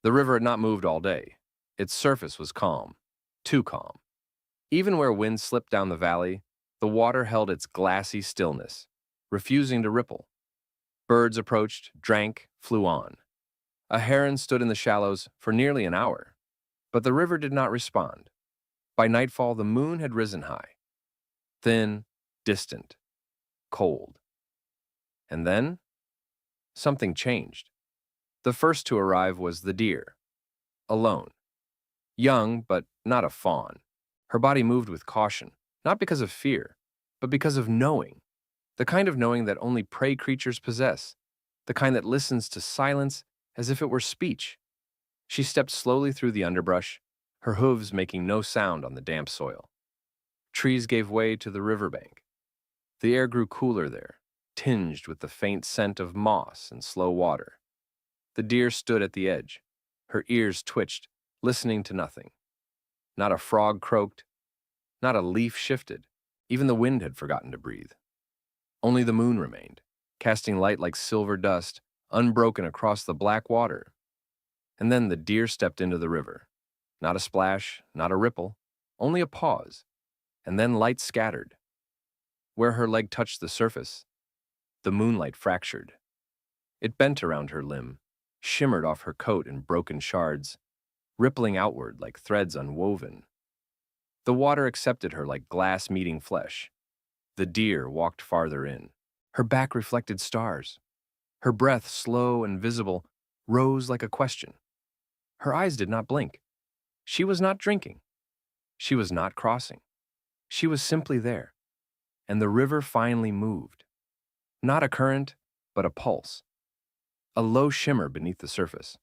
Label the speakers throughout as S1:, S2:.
S1: The river had not moved all day. Its surface was calm, too calm. Even where wind slipped down the valley, the water held its glassy stillness, refusing to ripple. Birds approached, drank, flew on. A heron stood in the shallows for nearly an hour, but the river did not respond. By nightfall, the moon had risen high, thin, distant, cold. And then, something changed. The first to arrive was the deer, alone. Young, but not a fawn. Her body moved with caution, not because of fear, but because of knowing. The kind of knowing that only prey creatures possess, the kind that listens to silence as if it were speech. She stepped slowly through the underbrush, her hooves making no sound on the damp soil. Trees gave way to the riverbank. The air grew cooler there, tinged with the faint scent of moss and slow water. The deer stood at the edge. Her ears twitched, listening to nothing. Not a frog croaked, not a leaf shifted. Even the wind had forgotten to breathe. Only the moon remained, casting light like silver dust, unbroken across the black water. And then the deer stepped into the river. Not a splash, not a ripple, only a pause. And then light scattered. Where her leg touched the surface, the moonlight fractured. It bent around her limb, shimmered off her coat in broken shards, rippling outward like threads unwoven. The water accepted her like glass meeting flesh. The deer walked farther in. Her back reflected stars. Her breath, slow and visible, rose like a question. Her eyes did not blink. She was not drinking. She was not crossing. She was simply there. And the river finally moved. Not a current, but a pulse. A low shimmer beneath the surface.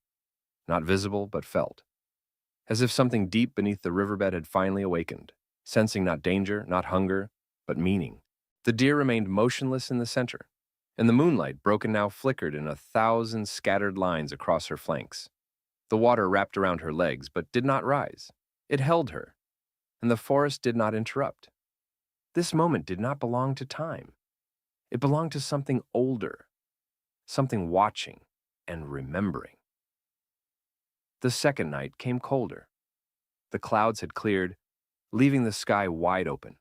S1: Not visible, but felt. As if something deep beneath the riverbed had finally awakened, sensing not danger, not hunger, but meaning. The deer remained motionless in the center, and the moonlight, broken now, flickered in 1,000 scattered lines across her flanks. The water wrapped around her legs, but did not rise. It held her, and the forest did not interrupt. This moment did not belong to time. It belonged to something older, something watching and remembering. The second night came colder. The clouds had cleared, leaving the sky wide open,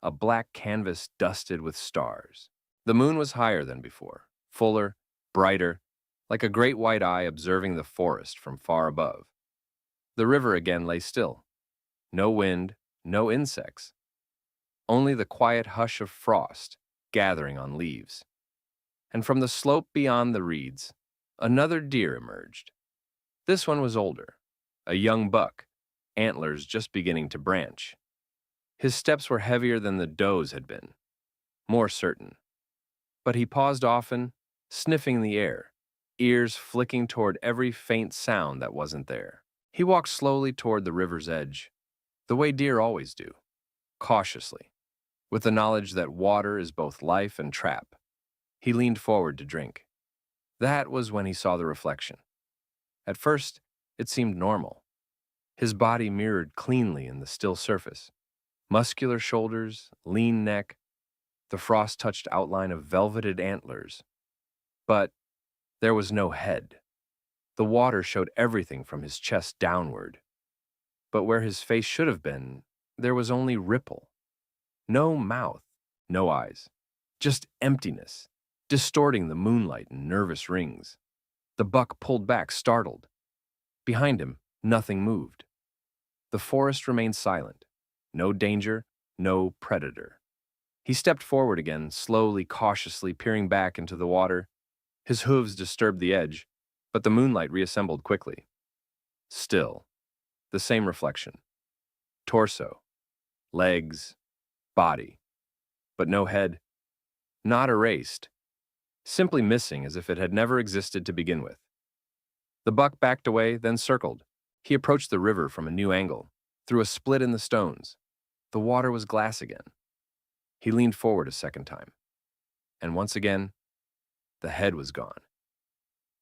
S1: a black canvas dusted with stars. The moon was higher than before, fuller, brighter, like a great white eye observing the forest from far above. The river again lay still. No wind, no insects. Only the quiet hush of frost gathering on leaves. And from the slope beyond the reeds, another deer emerged. This one was older, a young buck, antlers just beginning to branch. His steps were heavier than the doe's had been, more certain. But he paused often, sniffing the air, ears flicking toward every faint sound that wasn't there. He walked slowly toward the river's edge, the way deer always do, cautiously, with the knowledge that water is both life and trap. He leaned forward to drink. That was when he saw the reflection. At first, it seemed normal. His body mirrored cleanly in the still surface. Muscular shoulders, lean neck, the frost-touched outline of velveted antlers. But there was no head. The water showed everything from his chest downward. But where his face should have been, there was only ripple. No mouth, no eyes. Just emptiness, distorting the moonlight in nervous rings. The buck pulled back, startled. Behind him, nothing moved. The forest remained silent. No danger, no predator. He stepped forward again, slowly, cautiously, peering back into the water. His hooves disturbed the edge, but the moonlight reassembled quickly. Still, the same reflection. Torso, legs, body, but no head. Not erased, simply missing as if it had never existed to begin with. The buck backed away, then circled. He approached the river from a new angle, through a split in the stones. The water was glass again. He leaned forward a second time. And once again, the head was gone.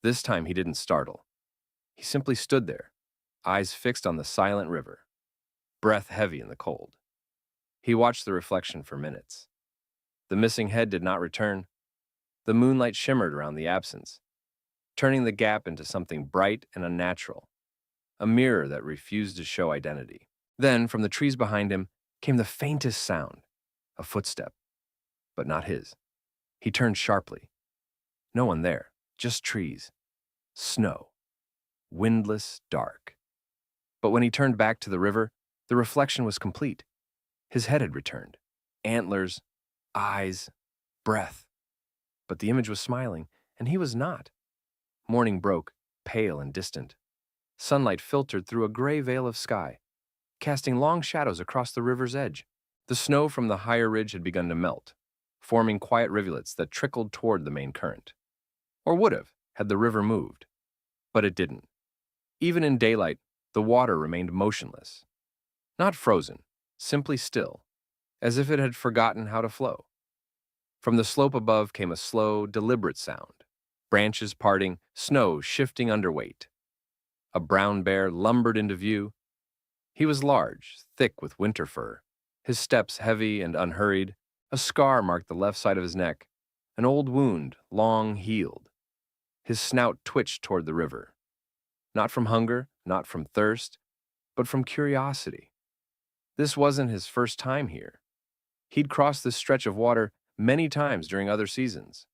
S1: This time he didn't startle. He simply stood there, eyes fixed on the silent river, breath heavy in the cold. He watched the reflection for minutes. The missing head did not return. The moonlight shimmered around the absence, turning the gap into something bright and unnatural. a mirror that refused to show identity. Then, from the trees behind him, came the faintest sound, a footstep, but not his. He turned sharply. No one there, just trees, snow, windless, dark. But when he turned back to the river, the reflection was complete. His head had returned. Antlers, eyes, breath. But the image was smiling, and he was not. Morning broke, pale and distant. Sunlight filtered through a gray veil of sky, casting long shadows across the river's edge. The snow from the higher ridge had begun to melt, forming quiet rivulets that trickled toward the main current. Or would have, had the river moved. But it didn't. Even in daylight, the water remained motionless. Not frozen, simply still, as if it had forgotten how to flow. From the slope above came a slow, deliberate sound, branches parting, snow shifting underweight. A brown bear lumbered into view. He was large, thick with winter fur, his steps heavy and unhurried. A scar marked the left side of his neck, an old wound, long healed. His snout twitched toward the river. Not from hunger, not from thirst, but from curiosity. This wasn't his first time here. He'd crossed this stretch of water many times during other seasons.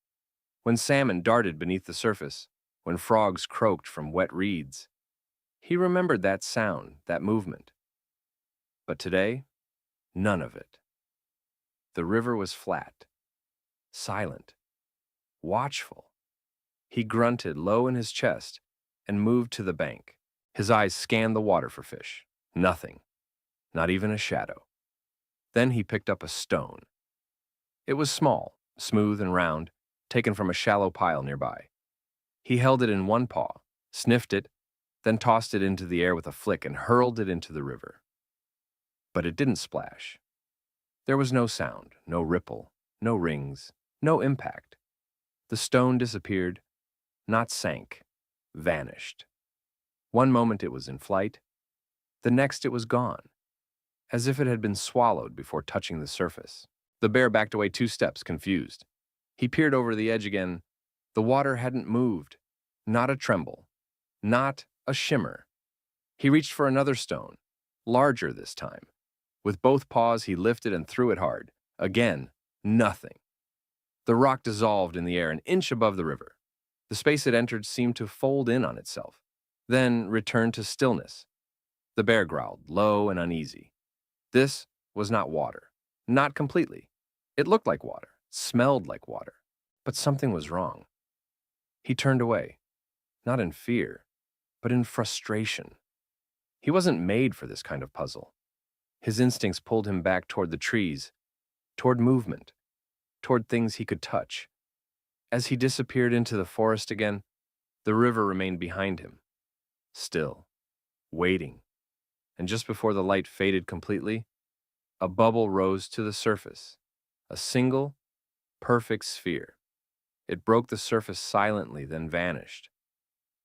S1: When salmon darted beneath the surface, when frogs croaked from wet reeds. He remembered that sound, that movement. But today, none of it. The river was flat, silent, watchful. He grunted low in his chest and moved to the bank. His eyes scanned the water for fish. Nothing. Not even a shadow. Then he picked up a stone. It was small, smooth and round, taken from a shallow pile nearby. He held it in one paw, sniffed it, then tossed it into the air with a flick and hurled it into the river. But it didn't splash. There was no sound, no ripple, no rings, no impact. The stone disappeared, not sank, vanished. One moment it was in flight, the next it was gone, as if it had been swallowed before touching the surface. The bear backed away 2 steps, confused. He peered over the edge again. The water hadn't moved, not a tremble, not a shimmer. He reached for another stone, larger this time. With both paws, he lifted and threw it hard. Again, nothing. The rock dissolved in the air an inch above the river. The space it entered seemed to fold in on itself, then returned to stillness. The bear growled, low and uneasy. This was not water. Not completely. It looked like water, smelled like water, but something was wrong. He turned away, not in fear, but in frustration. He wasn't made for this kind of puzzle. His instincts pulled him back toward the trees, toward movement, toward things he could touch. As he disappeared into the forest again, the river remained behind him, still, waiting. And just before the light faded completely, a bubble rose to the surface, a single, perfect sphere. It broke the surface silently, then vanished.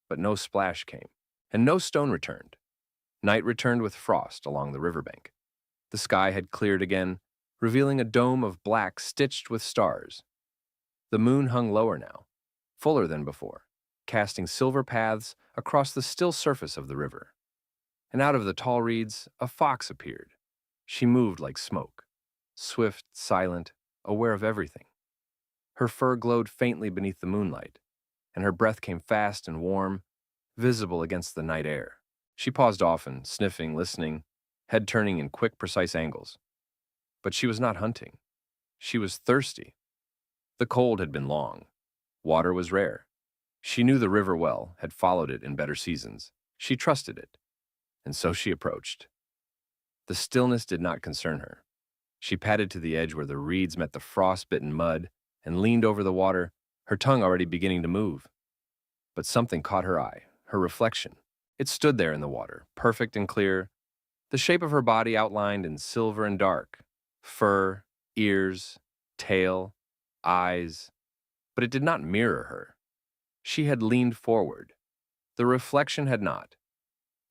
S1: But no splash came, and no stone returned. Night returned with frost along the riverbank. The sky had cleared again, revealing a dome of black stitched with stars. The moon hung lower now, fuller than before, casting silver paths across the still surface of the river. And out of the tall reeds, a fox appeared. She moved like smoke, swift, silent, aware of everything. Her fur glowed faintly beneath the moonlight, and her breath came fast and warm, visible against the night air. She paused often, sniffing, listening, head turning in quick, precise angles. But she was not hunting. She was thirsty. The cold had been long. Water was rare. She knew the river well, had followed it in better seasons. She trusted it. And so she approached. The stillness did not concern her. She padded to the edge where the reeds met the frost-bitten mud and leaned over the water, her tongue already beginning to move. But something caught her eye, her reflection. It stood there in the water, perfect and clear, the shape of her body outlined in silver and dark, fur, ears, tail, eyes. But it did not mirror her. She had leaned forward. The reflection had not.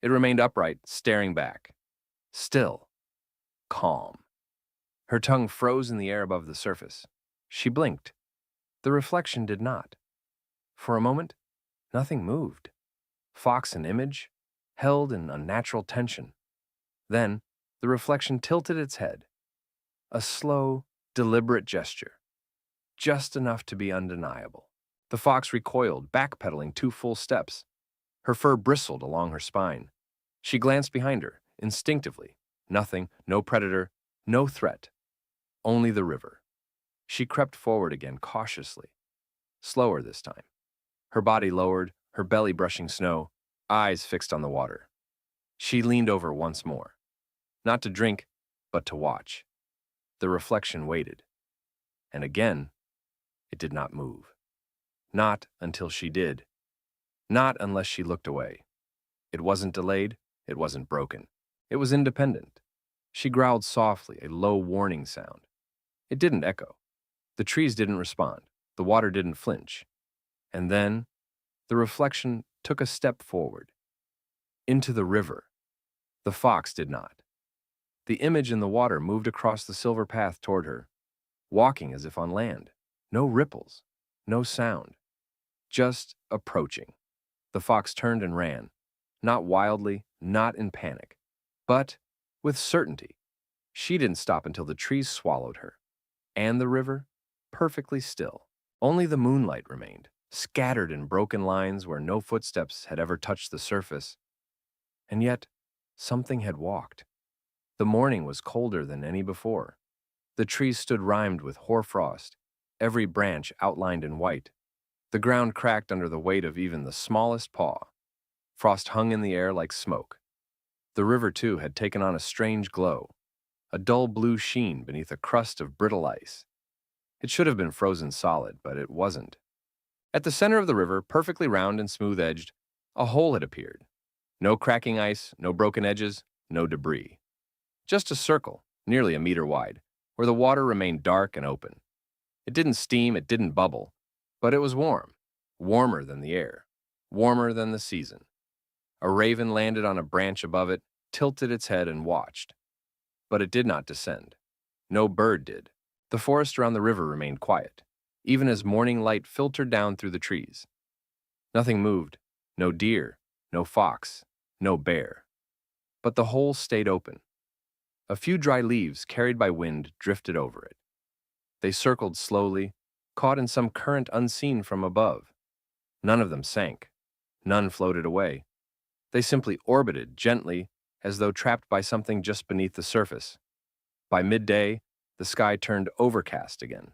S1: It remained upright, staring back. Still. Calm. Her tongue froze in the air above the surface. She blinked. The reflection did not. For a moment, nothing moved. Fox and image held in unnatural tension. Then, the reflection tilted its head. A slow, deliberate gesture, just enough to be undeniable. The fox recoiled, backpedaling 2 full steps. Her fur bristled along her spine. She glanced behind her, instinctively. Nothing, no predator, no threat. Only the river. She crept forward again cautiously, slower this time. Her body lowered, her belly brushing snow, eyes fixed on the water. She leaned over once more. Not to drink, but to watch. The reflection waited. And again, it did not move. Not until she did. Not unless she looked away. It wasn't delayed, it wasn't broken. It was independent. She growled softly, a low warning sound. It didn't echo. The trees didn't respond. The water didn't flinch. And then, the reflection took a step forward. Into the river. The fox did not. The image in the water moved across the silver path toward her, walking as if on land. No ripples, no sound. Just approaching. The fox turned and ran, not wildly, not in panic, but with certainty. She didn't stop until the trees swallowed her, and the river, perfectly still. Only the moonlight remained, scattered in broken lines where no footsteps had ever touched the surface. And yet, something had walked. The morning was colder than any before. The trees stood rimed with hoarfrost, every branch outlined in white. The ground cracked under the weight of even the smallest paw. Frost hung in the air like smoke. The river, too, had taken on a strange glow, a dull blue sheen beneath a crust of brittle ice. It should have been frozen solid, but it wasn't. At the center of the river, perfectly round and smooth-edged, a hole had appeared. No cracking ice, no broken edges, no debris. Just a circle, nearly a meter wide, where the water remained dark and open. It didn't steam, it didn't bubble, but it was warm, warmer than the air, warmer than the season. A raven landed on a branch above it, tilted its head and watched. But it did not descend. No bird did. The forest around the river remained quiet, even as morning light filtered down through the trees. Nothing moved, no deer, no fox, no bear. But the hole stayed open. A few dry leaves carried by wind drifted over it. They circled slowly, caught in some current unseen from above. None of them sank. None floated away. They simply orbited gently, as though trapped by something just beneath the surface. By midday, the sky turned overcast again.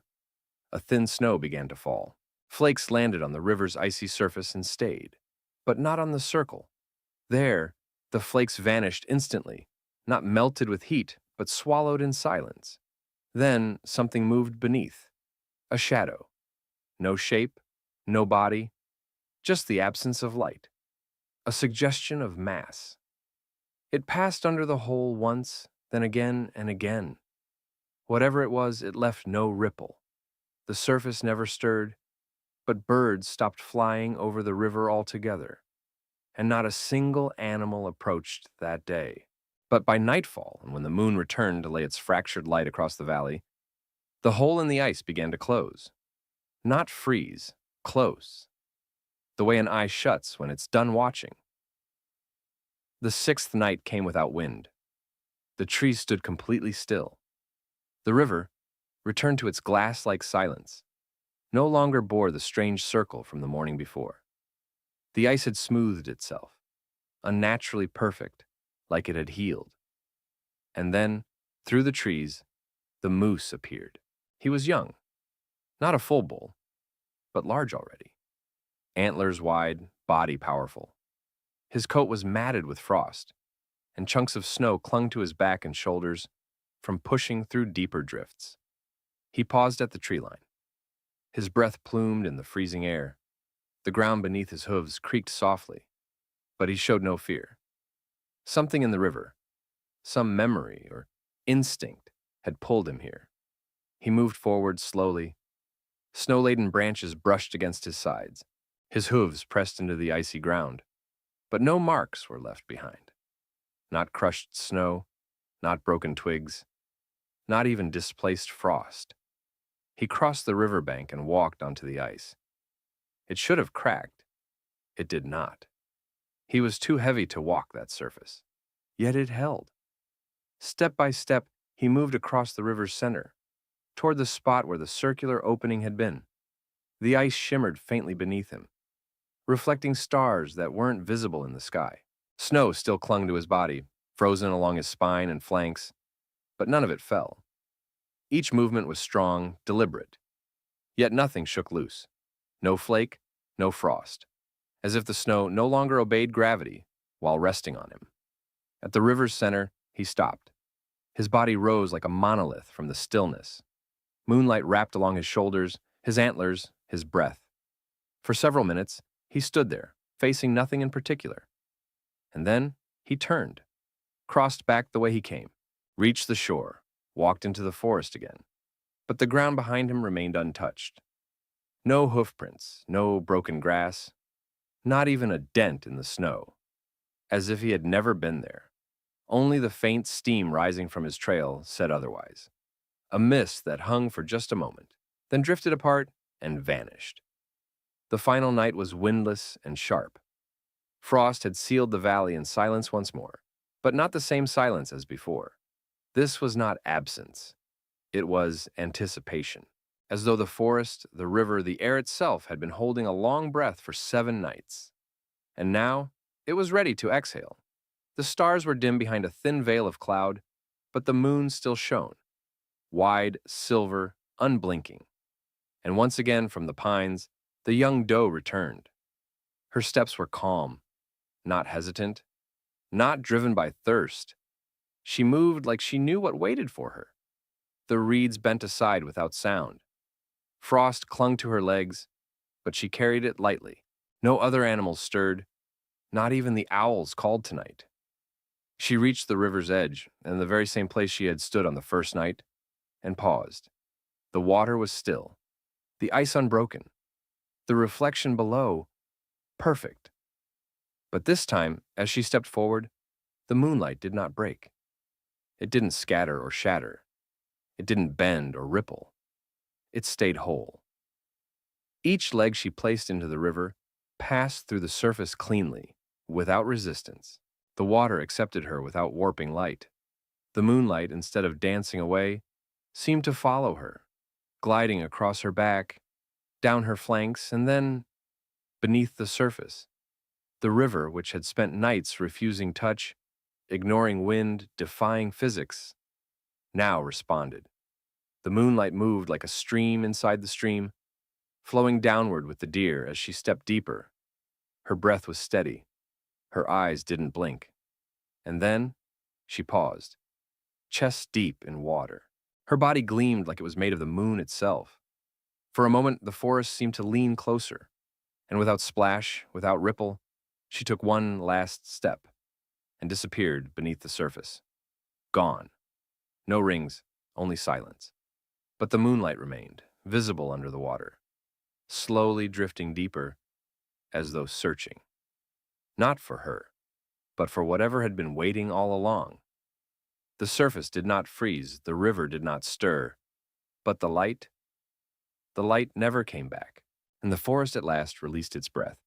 S1: A thin snow began to fall. Flakes landed on the river's icy surface and stayed, but not on the circle. There, the flakes vanished instantly, not melted with heat, but swallowed in silence. Then something moved beneath. A shadow. No shape, no body, just the absence of light. A suggestion of mass. It passed under the hole once, then again and again. Whatever it was, it left no ripple. The surface never stirred, but birds stopped flying over the river altogether, and not a single animal approached that day. But by nightfall, and when the moon returned to lay its fractured light across the valley, the hole in the ice began to close. Not freeze, close. The way an eye shuts when it's done watching. The 6th night came without wind. The trees stood completely still. The river, returned to its glass-like silence, no longer bore the strange circle from the morning before. The ice had smoothed itself, unnaturally perfect, like it had healed. And then, through the trees, the moose appeared. He was young, not a full bull, but large already. Antlers wide, body powerful. His coat was matted with frost, and chunks of snow clung to his back and shoulders from pushing through deeper drifts. He paused at the tree line. His breath plumed in the freezing air. The ground beneath his hooves creaked softly, but he showed no fear. Something in the river, some memory or instinct, had pulled him here. He moved forward slowly. Snow-laden branches brushed against his sides. His hooves pressed into the icy ground, but no marks were left behind. Not crushed snow, not broken twigs, not even displaced frost. He crossed the riverbank and walked onto the ice. It should have cracked. It did not. He was too heavy to walk that surface. Yet it held. Step by step, he moved across the river's center, toward the spot where the circular opening had been. The ice shimmered faintly beneath him, reflecting stars that weren't visible in the sky. Snow still clung to his body, frozen along his spine and flanks, but none of it fell. Each movement was strong, deliberate, yet nothing shook loose. No flake, no frost, as if the snow no longer obeyed gravity while resting on him. At the river's center, he stopped. His body rose like a monolith from the stillness. Moonlight wrapped along his shoulders, his antlers, his breath. For several minutes, he stood there, facing nothing in particular. And then he turned, crossed back the way he came, reached the shore, walked into the forest again. But the ground behind him remained untouched. No hoofprints, no broken grass, not even a dent in the snow, as if he had never been there. Only the faint steam rising from his trail said otherwise. A mist that hung for just a moment, then drifted apart and vanished. The final night was windless and sharp. Frost had sealed the valley in silence once more, but not the same silence as before. This was not absence. It was anticipation, as though the forest, the river, the air itself had been holding a long breath for 7 nights. And now, it was ready to exhale. The stars were dim behind a thin veil of cloud, but the moon still shone, wide, silver, unblinking. And once again from the pines, the young doe returned. Her steps were calm, not hesitant, not driven by thirst. She moved like she knew what waited for her. The reeds bent aside without sound. Frost clung to her legs, but she carried it lightly. No other animals stirred, not even the owls called tonight. She reached the river's edge, and the very same place she had stood on the first night, and paused. The water was still, the ice unbroken, the reflection below perfect. But this time, as she stepped forward, the moonlight did not break. It didn't scatter or shatter. It didn't bend or ripple. It stayed whole. Each leg she placed into the river passed through the surface cleanly, without resistance. The water accepted her without warping light. The moonlight, instead of dancing away, seemed to follow her, gliding across her back, down her flanks, and then beneath the surface. The river, which had spent nights refusing touch, ignoring wind, defying physics, now responded. The moonlight moved like a stream inside the stream, flowing downward with the deer as she stepped deeper. Her breath was steady. Her eyes didn't blink. And then she paused, chest deep in water. Her body gleamed like it was made of the moon itself. For a moment, the forest seemed to lean closer, and without splash, without ripple, she took one last step and disappeared beneath the surface. Gone. No rings, only silence. But the moonlight remained, visible under the water, slowly drifting deeper, as though searching. Not for her, but for whatever had been waiting all along. The surface did not freeze, the river did not stir, but the light never came back, and the forest at last released its breath.